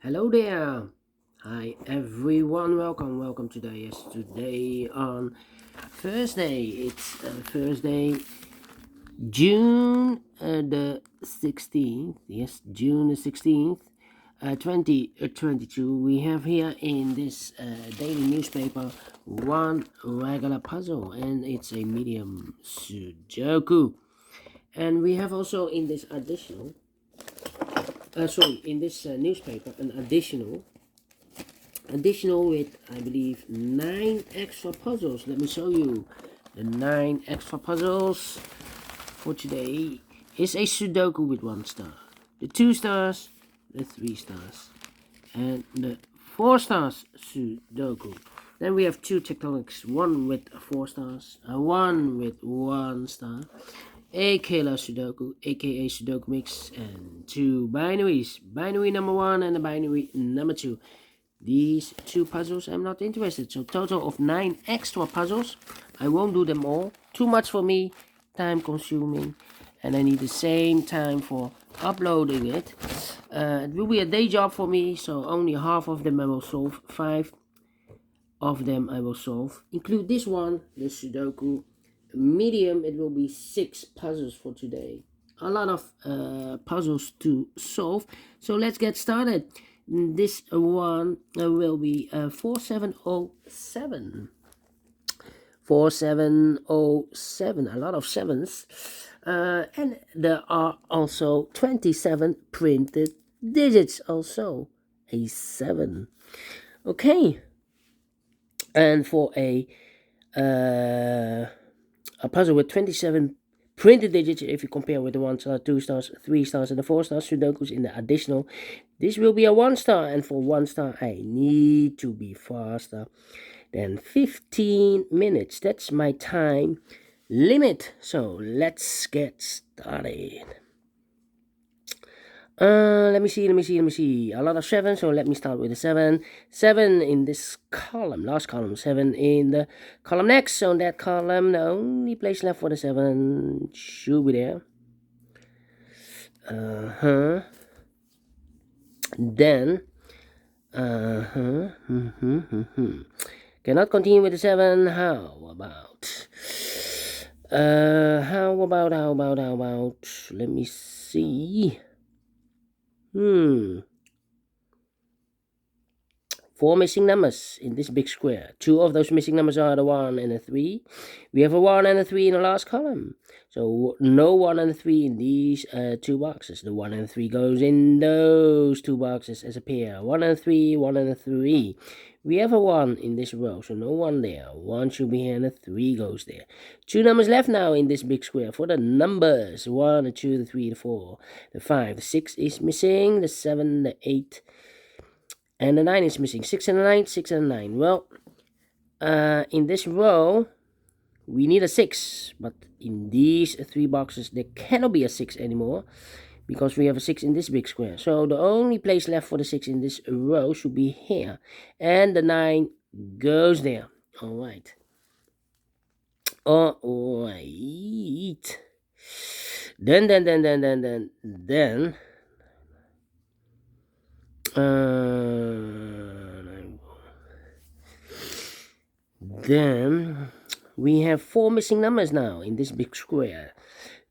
Hello there. Hi everyone. Welcome today on Thursday. It's Thursday, June the 16th. Yes, June the 16th, 2022. We have here in this daily newspaper one regular puzzle, and it's a medium Sudoku. And we have also in this in this newspaper an additional with, I believe, 9 extra puzzles. Let me show you the 9 extra puzzles for today. Is a Sudoku with 1 star, the 2 stars, the 3 stars, and the 4 stars Sudoku. Then we have 2 tectonics, one with 4 stars, one with 1 star, a killer Sudoku, aka Sudoku mix, and 2 binaries, binary number 1 and a binary number 2. These 2 puzzles I'm not interested, so total of 9 extra puzzles. I won't do them all, too much for me, time consuming, and I need the same time for uploading it. It will be a day job for me, so only half of them I will solve. 5 of them I will solve. Include this one, the Sudoku Medium. It will be 6 puzzles for today. A lot of puzzles to solve, so let's get started. This one will be 4707. 4707, a lot of sevens. And there are also 27 printed digits, also a 7. Okay. And for a puzzle with 27 printed digits, if you compare with the 1 star, 2 stars, 3 stars, and the 4 stars Sudokus in the additional, this will be a 1 star, and for 1 star I need to be faster than 15 minutes. That's my time limit. So let's get started. Let me see. A lot of 7, so let me start with the 7. 7 in this column, last column. 7 in the column next. So in that column, the only place left for the 7 should be there. Then, cannot continue with the 7. How about? How about? Let me see. 4 missing numbers in this big square. 2 of those missing numbers are the 1 and the 3. We have a 1 and a 3 in the last column. So no 1 and a 3 in these 2 boxes. The 1 and the 3 goes in those 2 boxes as a pair. 1 and a 3, 1 and a 3. We have a 1 in this row, so no 1 there. 1 should be here and a 3 goes there. 2 numbers left now in this big square for the numbers. 1, the 2, the 3, the 4, the 5. The 6 is missing. The 7, the 8, and the 9 is missing. 6 and a 9, 6 and a 9. Well, in this row, we need a 6. But in these 3 boxes, there cannot be a 6 anymore, because we have a 6 in this big square. So the only place left for the 6 in this row should be here. And the 9 goes there. Alright. Then we have 4 missing numbers now in this big square.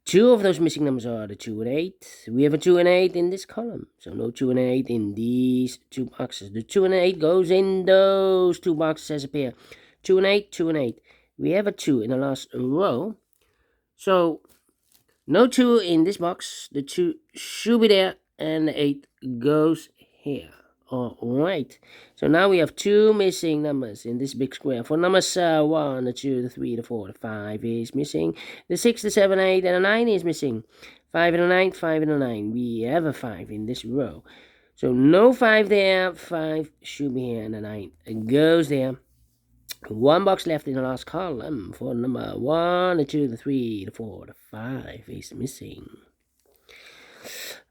2 of those missing numbers are the 2 and 8. We have a 2 and 8 in this column, so no 2 and 8 in these 2 boxes. The 2 and 8 goes in those 2 boxes as a pair. 2 and 8, 2 and 8. We have a 2 in the last row, so no 2 in this box. The 2 should be there, and the 8 goes here. Alright, so now we have 2 missing numbers in this big square. For numbers 1, the 2, the 3, the 4, the 5 is missing. The 6, the 7, 8, and the 9 is missing. 5 and a 9, 5 and a 9. We have a 5 in this row. So no 5 there. 5 should be here, and the 9 goes there. 1 box left in the last column. For number 1, the 2, the 3, the 4, the 5 is missing.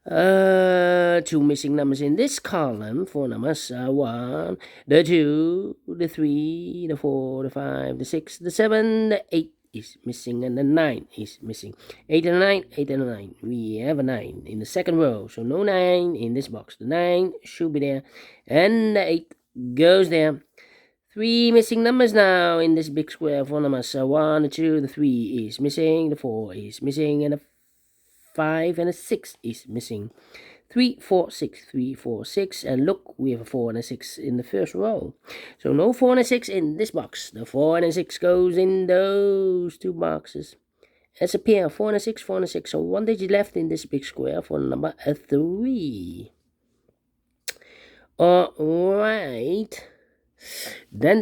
2 missing numbers in this column. For numbers 1, the 2, the 3, the 4, the 5, the 6, the 7, the 8 is missing, and the 9 is missing. 8 and a 9, 8 and a 9. We have a 9 in the second row, so no 9 in this box. The 9 should be there, and the 8 goes there. 3 missing numbers now in this big square for numbers. 1, the 2, the 3 is missing, the 4 is missing, and the 5 and a 6 is missing. 3, 4, 6, 3, 4, 6, and look, we have a 4 and a 6 in the first row. So no 4 and a 6 in this box. The 4 and a 6 goes in those two boxes as a pair. 4 and a 6, 4 and a 6. So one digit left in this big square for number 3. Alright. Then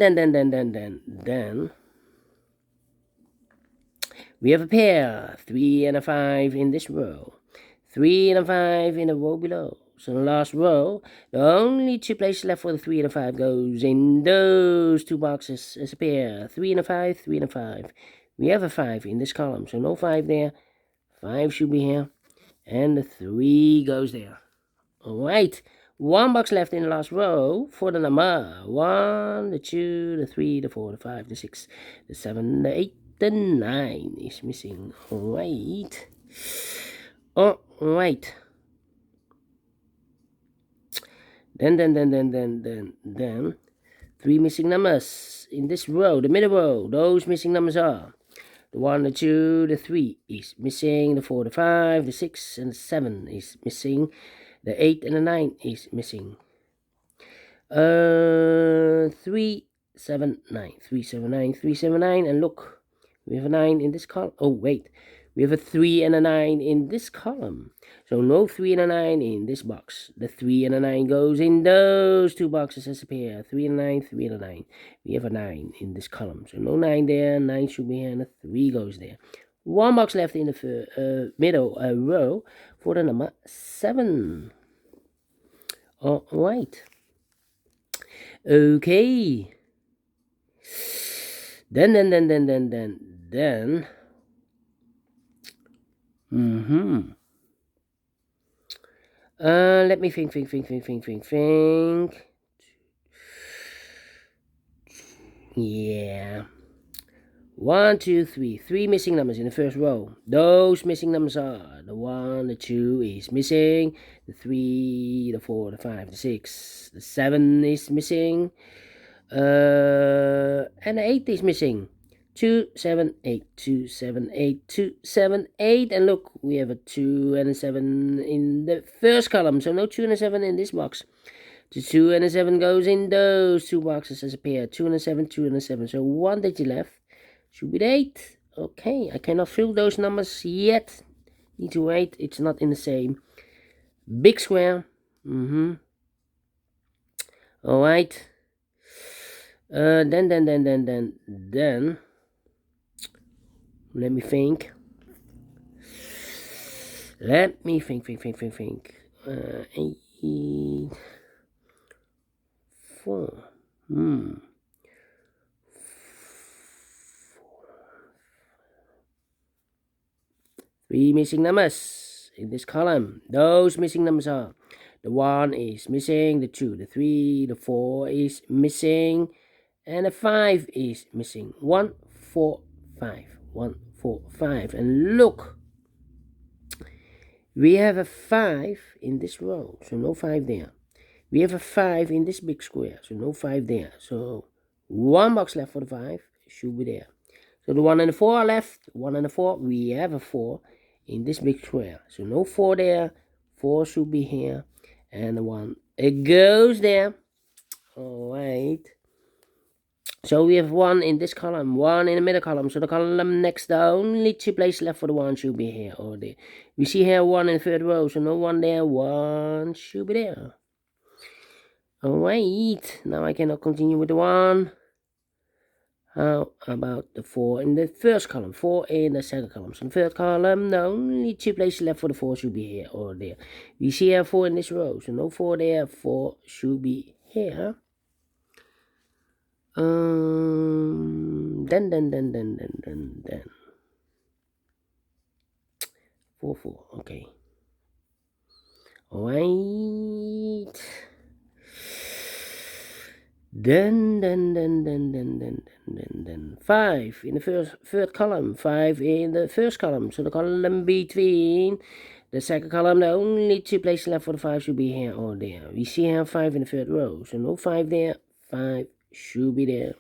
we have a pair. 3 and a 5 in this row. 3 and a 5 in the row below. So the last row, the only two places left for the 3 and a 5 goes in those two boxes as a pair. 3 and a 5, 3 and a 5. We have a 5 in this column, so no 5 there. 5 should be here, and the 3 goes there. Alright, one box left in the last row for the number 1, the 2, the 3, the 4, the 5, the 6, the 7, the 8, the 9 is missing. Alright. Alright. Then 3 missing numbers in this row, the middle row. Those missing numbers are the 1, the 2, the 3 is missing, the 4, the 5, the 6, and the 7 is missing, the 8 and the 9 is missing. 3, 7, 9, 3, 7, 9, 3, 7, 9, and look, we have a 9 in this column. Oh wait, we have a 3 and a 9 in this column. So no 3 and a 9 in this box. The 3 and a 9 goes in those two boxes as a pair. 3 and a 9, 3 and a 9. We have a 9 in this column. So no 9 there. 9 should be here, and a 3 goes there. One box left in the middle row for the number 7. Alright. Okay. Then. Let me think. Yeah. 1, 2, 3. 3 missing numbers in the first row. Those missing numbers are the 1, the 2 is missing, the 3, the 4, the 5, the 6, the 7 is missing, and the 8 is missing. 2, 7, 8, 2, 7, 8, 2, 7, 8, and look, we have a 2 and a 7 in the first column, so no 2 and a 7 in this box. The 2 and a 7 goes in those two boxes as a pair. 2 and a 7, 2 and a 7, so one digit left. Should be the 8. Okay, I cannot fill those numbers yet. Need to wait. It's not in the same big square. Alright. Then. Let me think. 8. 4. 3 missing numbers in this column. Those missing numbers are the 1 is missing, the 2, the 3, the 4 is missing, and the 5 is missing. 1, 4, 5. 1, 4, 5. And look, we have a 5 in this row, so no 5 there. We have a 5 in this big square, so no 5 there. So one box left for the 5 should be there. So the 1 and the 4 are left. 1 and the 4, we have a 4 in this big square. So no 4 there. 4 should be here. And the 1, it goes there. Alright. So we have 1 in this column. 1 in the middle column. So the column next, the only 2 places left for the 1 should be here or there. We see here 1 in the third row. So no 1 there. 1 should be there. Alright. Now I cannot continue with the 1. How about the 4 in the first column? 4 in the second column. So in the third column, the only 2 places left for the 4 should be here or there. We see here 4 in this row. So no 4 there. 4 should be here. Then. 4. Okay. Alright. Then 5 in the third column, 5 in the first column. So the column between the second column, the only two places left for the 5 should be here or there. We see here 5 in the third row, so no 5 there, 5 should be there.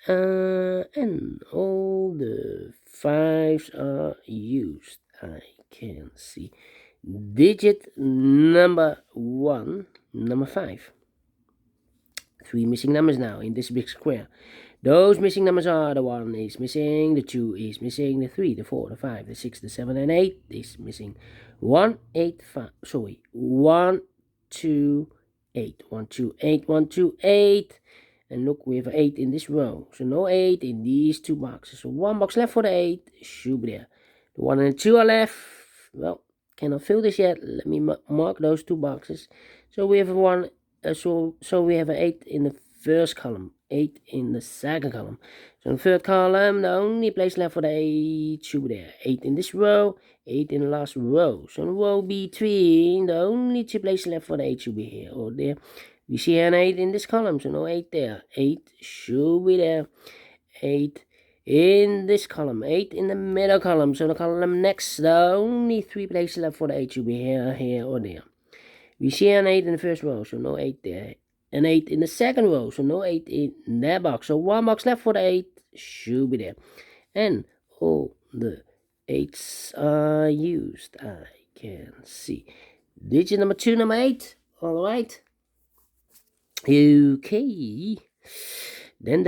And all the 5s are used. I can see digit number 1, number 5. 3 missing numbers now in this big square. Those missing numbers are: the 1 is missing, the 2 is missing, the 3, the 4, the 5, the 6, the 7, and 8 is missing. 1, 8, 5, sorry, 1, 2, 8, 1, 2, 8, 1, 2, 8. And look, we have 8 in this row, so no 8 in these two boxes. So 1 box left for the 8 should be there. The 1 and the 2 are left. Well, cannot fill this yet. Let me mark those two boxes. So we have a 1. So we have an 8 in the first column, 8 in the second column. So in the third column, the only place left for the 8 should be there. 8 in this row, 8 in the last row. So in the row between, the only two places left for the 8 should be here or there. We see an 8 in this column, so no 8 there. 8 should be there. 8 in this column, 8 in the middle column. So the column next, the only 3 places left for the 8 should be here, here, or there. We see an 8 in the first row, so no 8 there. An 8 in the second row, so no 8 in that box. So 1 box left for the 8 should be there. And all the 8s are used. I can see digit number 2, number 8. All right. Okay. Then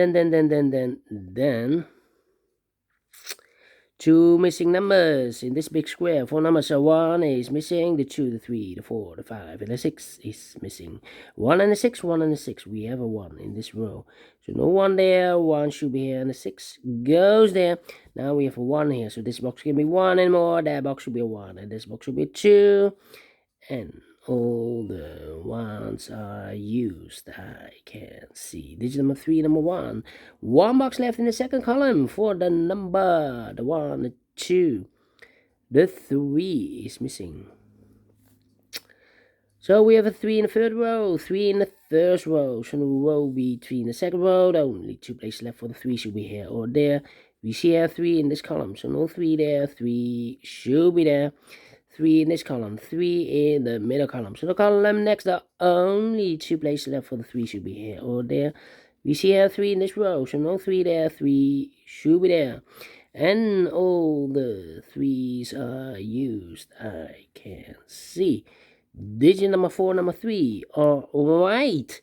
2 missing numbers in this big square. 4 numbers. So 1 is missing, the 2, the 3, the 4, the 5, and the 6 is missing. 1 and the 6, 1 and the 6. We have a 1 in this row. So no 1 there, 1 should be here, and the 6 goes there. Now we have a 1 here. So this box can be 1 and more. That box should be a 1, and this box should be a 2. And all the 1s are used. I can see digit number 3, number 1. 1 box left in the second column for the number. The 1, the 2, the 3 is missing. So we have a 3 in the third row, 3 in the first row. So the row between the second row, the only 2 places left for the 3 should be here or there. We see here 3 in this column, so no 3 there. 3 should be there. 3 in this column, 3 in the middle column. So the column next, the only 2 places left for the 3 should be here or there. We see here 3 in this row, so no 3 there. 3 should be there. And all the 3s are used. I can see digit number 4, number 3. All right.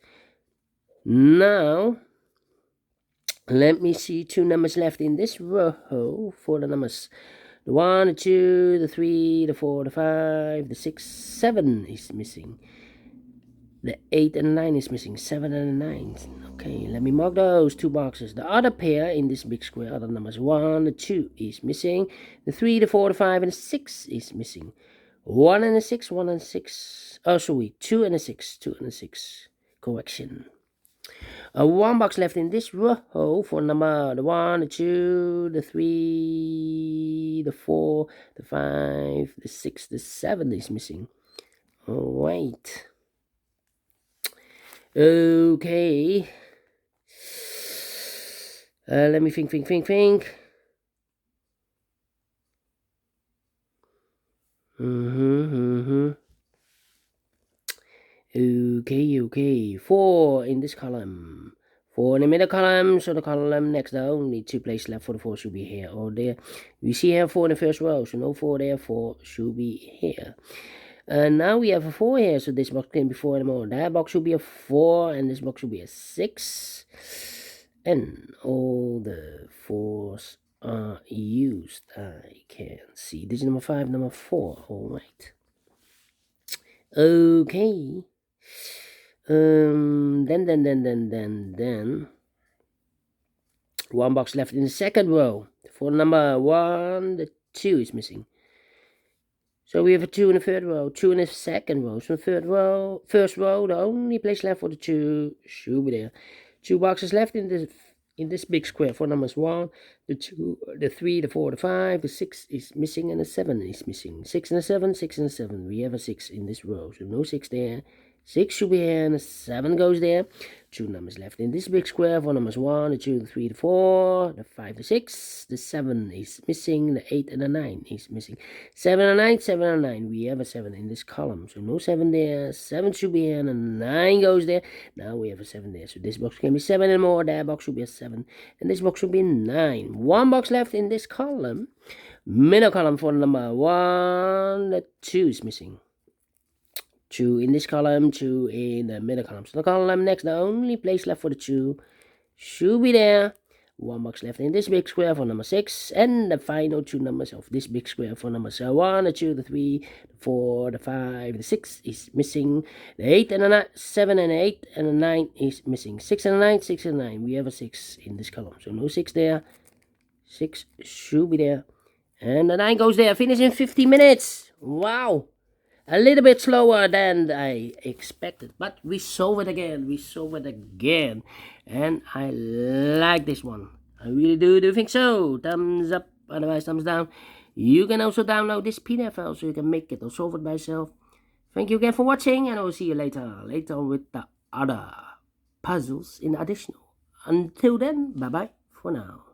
Now, let me see 2 numbers left in this row for the numbers. The 1, the 2, the 3, the 4, the 5, the 6, 7 is missing. The 8 and 9 is missing. 7 and 9. Okay, let me mark those 2 boxes. The other pair in this big square, other numbers. 1, the 2 is missing. The 3, the 4, the 5, and the 6 is missing. 1 and the 6, 1 and 6. Oh, sorry, 2 and the 6, 2 and the 6. Correction. 1 box left in this row for number the 1, the 2, the 3, the 4, the 5, the 6, the 7 is missing. All right. Okay. Let me think. Okay. 4 in this column. 4 in the middle column, so the column next, the only 2 places left for the 4 should be here or there. We see here 4 in the first row, so no 4 there, 4 should be here. And now we have a 4 here, so this box can be 4 anymore. That box should be a 4, and this box should be a 6. And all the 4s are used. I can see digit number 5, number 4. All right. Okay. Then 1 box left in the second row. For number 1, the 2 is missing. So we have a 2 in the third row, 2 in the second row. So the first row, the only place left for the 2 should be there. 2 boxes left in this big square for numbers 1, the 2, the 3, the 4, the 5, the 6 is missing, and the 7 is missing. 6 and the 7, 6 and the 7. We have a 6 in this row, so no 6 there. 6 should be here, and a 7 goes there. 2 numbers left in this big square. 4 numbers 1, the 2, the 3, the 4, the 5, the 6. The 7 is missing. The 8 and the 9 is missing. 7 and 9, 7 and 9. We have a 7 in this column, so no 7 there. 7 should be here, and a 9 goes there. Now we have a 7 there, so this box can be 7 and more. That box should be a 7, and this box should be 9. 1 box left in this column. Middle column for number 1. The 2 is missing. 2 in this column, 2 in the middle column. So the column next, the only place left for the 2 should be there. 1 box left in this big square for number 6, and the final 2 numbers of this big square for number 1, the 2, the 3, the 4, the 5, the 6 is missing. The 8 and the 7 and the 8 and the 9 is missing. 6 and the 9, 6 and the 9. We have a 6 in this column, so no 6 there. 6 should be there. And the 9 goes there. Finish in 50 minutes. Wow. A little bit slower than I expected, but we solve it again. And I like this one. I really do. Do you think so? Thumbs up, otherwise thumbs down. You can also download this PDF file so you can make it or solve it by yourself. Thank you again for watching, and I will see you later with the other puzzles in additional. Until then, bye bye for now.